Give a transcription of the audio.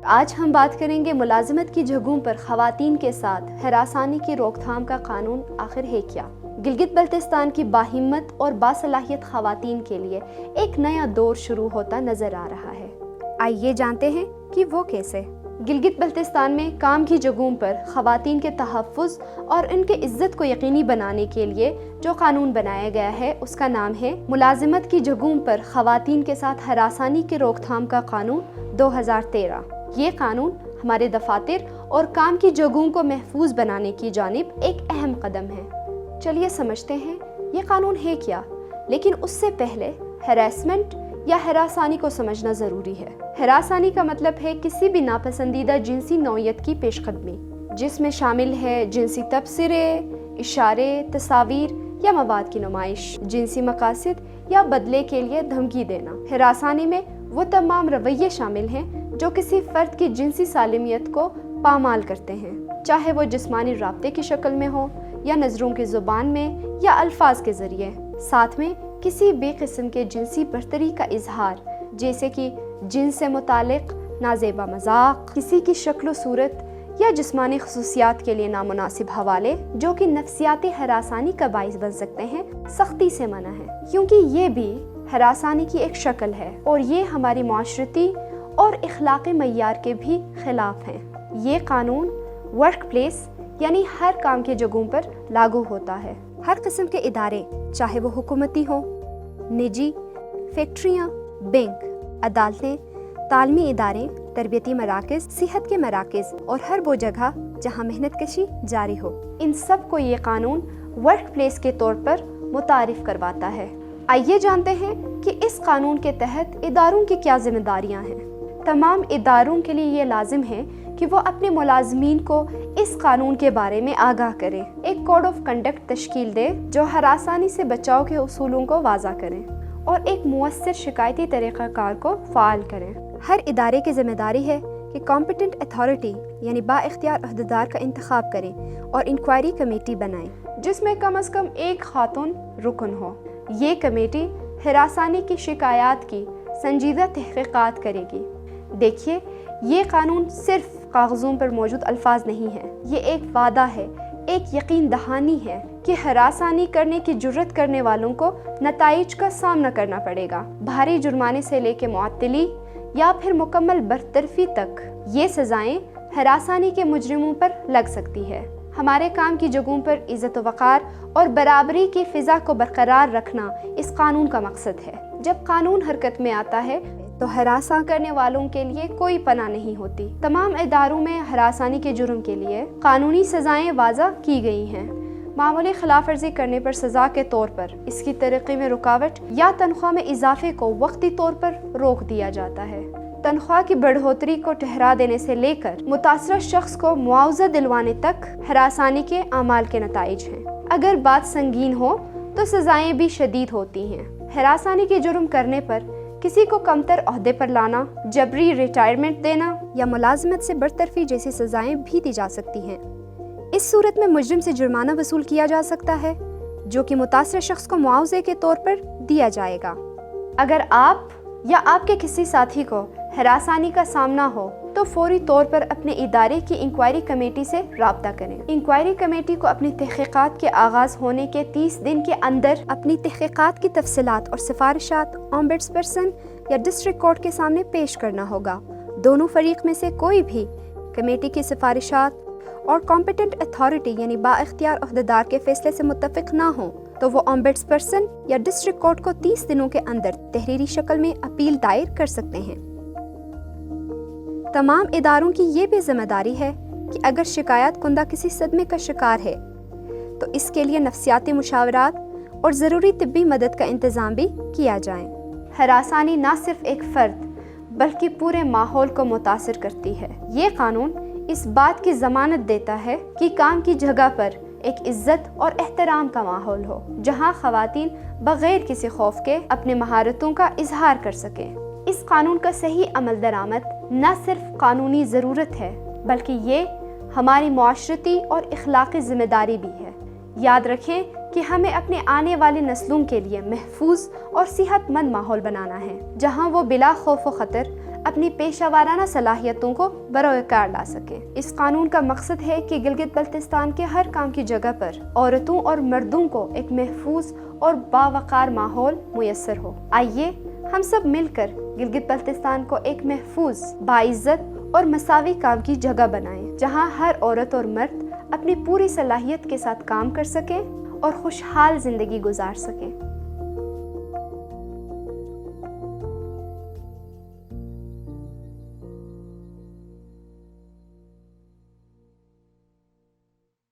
آج ہم بات کریں گے ملازمت کی جگہوں پر خواتین کے ساتھ ہراسانی کی روک تھام کا قانون آخر ہے کیا۔ گلگت بلتستان کی باہمت اور باصلاحیت خواتین کے لیے ایک نیا دور شروع ہوتا نظر آ رہا ہے۔ آئیے جانتے ہیں کہ وہ کیسے۔ گلگت بلتستان میں کام کی جگہوں پر خواتین کے تحفظ اور ان کے عزت کو یقینی بنانے کے لیے جو قانون بنایا گیا ہے اس کا نام ہے ملازمت کی جگہوں پر خواتین کے ساتھ ہراسانی کی روک تھام کا قانون 2013۔ یہ قانون ہمارے دفاتر اور کام کی جگہوں کو محفوظ بنانے کی جانب ایک اہم قدم ہے۔ چلیے سمجھتے ہیں یہ قانون ہے کیا، لیکن اس سے پہلے ہراسمنٹ یا ہراسانی کو سمجھنا ضروری ہے۔ ہراسانی کا مطلب ہے کسی بھی ناپسندیدہ جنسی نوعیت کی پیش قدمی، جس میں شامل ہے جنسی تبصرے، اشارے، تصاویر یا مواد کی نمائش، جنسی مقاصد یا بدلے کے لیے دھمکی دینا۔ ہراسانی میں وہ تمام رویے شامل ہیں جو کسی فرد کی جنسی سالمیت کو پامال کرتے ہیں، چاہے وہ جسمانی رابطے کی شکل میں ہو یا نظروں کی زبان میں یا الفاظ کے ذریعے، ساتھ میں کسی بھی قسم کے جنسی برتری کا اظہار، جیسے کہ جنس سے متعلق نازیبا مذاق، کسی کی شکل و صورت یا جسمانی خصوصیات کے لیے نامناسب حوالے جو کہ نفسیاتی ہراسانی کا باعث بن سکتے ہیں، سختی سے منع ہے، کیونکہ یہ بھی ہراسانی کی ایک شکل ہے اور یہ ہماری معاشرتی اور اخلاقی معیار کے بھی خلاف ہیں۔ یہ قانون ورک پلیس یعنی ہر کام کی جگہوں پر لاگو ہوتا ہے۔ ہر قسم کے ادارے، چاہے وہ حکومتی ہوں، نجی، فیکٹریاں، بینک، عدالتیں، تعلیمی ادارے، تربیتی مراکز، صحت کے مراکز اور ہر وہ جگہ جہاں محنت کشی جاری ہو، ان سب کو یہ قانون ورک پلیس کے طور پر متعارف کرواتا ہے۔ آئیے جانتے ہیں کہ اس قانون کے تحت اداروں کی کیا ذمہ داریاں ہیں۔ تمام اداروں کے لیے یہ لازم ہے کہ وہ اپنے ملازمین کو اس قانون کے بارے میں آگاہ کریں، ایک کوڈ آف کنڈکٹ تشکیل دے جو ہراسانی سے بچاؤ کے اصولوں کو واضح کریں اور ایک مؤثر شکایتی طریقہ کار کو فعال کریں۔ ہر ادارے کی ذمہ داری ہے کہ کمپیٹنٹ اتھارٹی یعنی با اختیار عہدیدار کا انتخاب کریں اور انکوائری کمیٹی بنائیں جس میں کم از کم ایک خاتون رکن ہو۔ یہ کمیٹی ہراسانی کی شکایات کی سنجیدہ تحقیقات کرے گی۔ دیکھیے، یہ قانون صرف کاغذوں پر موجود الفاظ نہیں ہے، یہ ایک وعدہ ہے، ایک یقین دہانی ہے کہ ہراسانی کرنے کی جرت کرنے والوں کو نتائج کا سامنا کرنا پڑے گا، بھاری جرمانے سے لے کے معطلی یا پھر مکمل برطرفی تک۔ یہ سزائیں ہراسانی کے مجرموں پر لگ سکتی ہے۔ ہمارے کام کی جگہوں پر عزت و وقار اور برابری کی فضا کو برقرار رکھنا اس قانون کا مقصد ہے۔ جب قانون حرکت میں آتا ہے تو ہراساں کرنے والوں کے لیے کوئی پناہ نہیں ہوتی۔ تمام اداروں میں ہراسانی کے جرم کے لیے قانونی سزائیں واضح کی گئی ہیں۔ معمولی خلاف ورزی کرنے پر سزا کے طور پر اس کی ترقی میں رکاوٹ یا تنخواہ میں اضافے کو وقتی طور پر روک دیا جاتا ہے۔ تنخواہ کی بڑھوتری کو ٹھہرا دینے سے لے کر متاثرہ شخص کو معاوضہ دلوانے تک ہراسانی کے اعمال کے نتائج ہیں۔ اگر بات سنگین ہو تو سزائیں بھی شدید ہوتی ہیں۔ ہراسانی کے جرم کرنے پر کسی کو کمتر عہدے پر لانا، جبری ریٹائرمنٹ دینا یا ملازمت سے برطرفی جیسی سزائیں بھی دی جا سکتی ہیں۔ اس صورت میں مجرم سے جرمانہ وصول کیا جا سکتا ہے جو کہ متاثرہ شخص کو معاوضے کے طور پر دیا جائے گا۔ اگر آپ یا آپ کے کسی ساتھی کو ہراسانی کا سامنا ہو تو فوری طور پر اپنے ادارے کی انکوائری کمیٹی سے رابطہ کریں۔ انکوائری کمیٹی کو اپنی تحقیقات کے آغاز ہونے کے 30 دن کے اندر اپنی تحقیقات کی تفصیلات اور سفارشات اومبڈس پرسن یا ڈسٹرکٹ کورٹ کے سامنے پیش کرنا ہوگا۔ دونوں فریق میں سے کوئی بھی کمیٹی کی سفارشات اور کمپیٹنٹ اتھارٹی یعنی با اختیار عہدیدار کے فیصلے سے متفق نہ ہوں تو وہ اومبڈس پرسن یا ڈسٹرکٹ کورٹ کو 30 دنوں کے اندر تحریری شکل میں اپیل دائر کر سکتے ہیں۔ تمام اداروں کی یہ بھی ذمہ داری ہے کہ اگر شکایت کنندہ کسی صدمے کا شکار ہے تو اس کے لیے نفسیاتی مشاورات اور ضروری طبی مدد کا انتظام بھی کیا جائے۔ ہراسانی نہ صرف ایک فرد بلکہ پورے ماحول کو متاثر کرتی ہے۔ یہ قانون اس بات کی ضمانت دیتا ہے کہ کام کی جگہ پر ایک عزت اور احترام کا ماحول ہو، جہاں خواتین بغیر کسی خوف کے اپنے مہارتوں کا اظہار کر سکیں۔ اس قانون کا صحیح عمل درآمد نہ صرف قانونی ضرورت ہے بلکہ یہ ہماری معاشرتی اور اخلاقی ذمہ داری بھی ہے۔ یاد رکھیں کہ ہمیں اپنے آنے والی نسلوں کے لیے محفوظ اور صحت مند ماحول بنانا ہے، جہاں وہ بلا خوف و خطر اپنی پیشہ وارانہ صلاحیتوں کو بروئے کار لا سکیں۔ اس قانون کا مقصد ہے کہ گلگت بلتستان کے ہر کام کی جگہ پر عورتوں اور مردوں کو ایک محفوظ اور باوقار ماحول میسر ہو۔ آئیے ہم سب مل کر گلگت بلتستان کو ایک محفوظ، باعزت اور مساوی کام کی جگہ بنائیں، جہاں ہر عورت اور مرد اپنی پوری صلاحیت کے ساتھ کام کر سکیں اور خوشحال زندگی گزار سکیں۔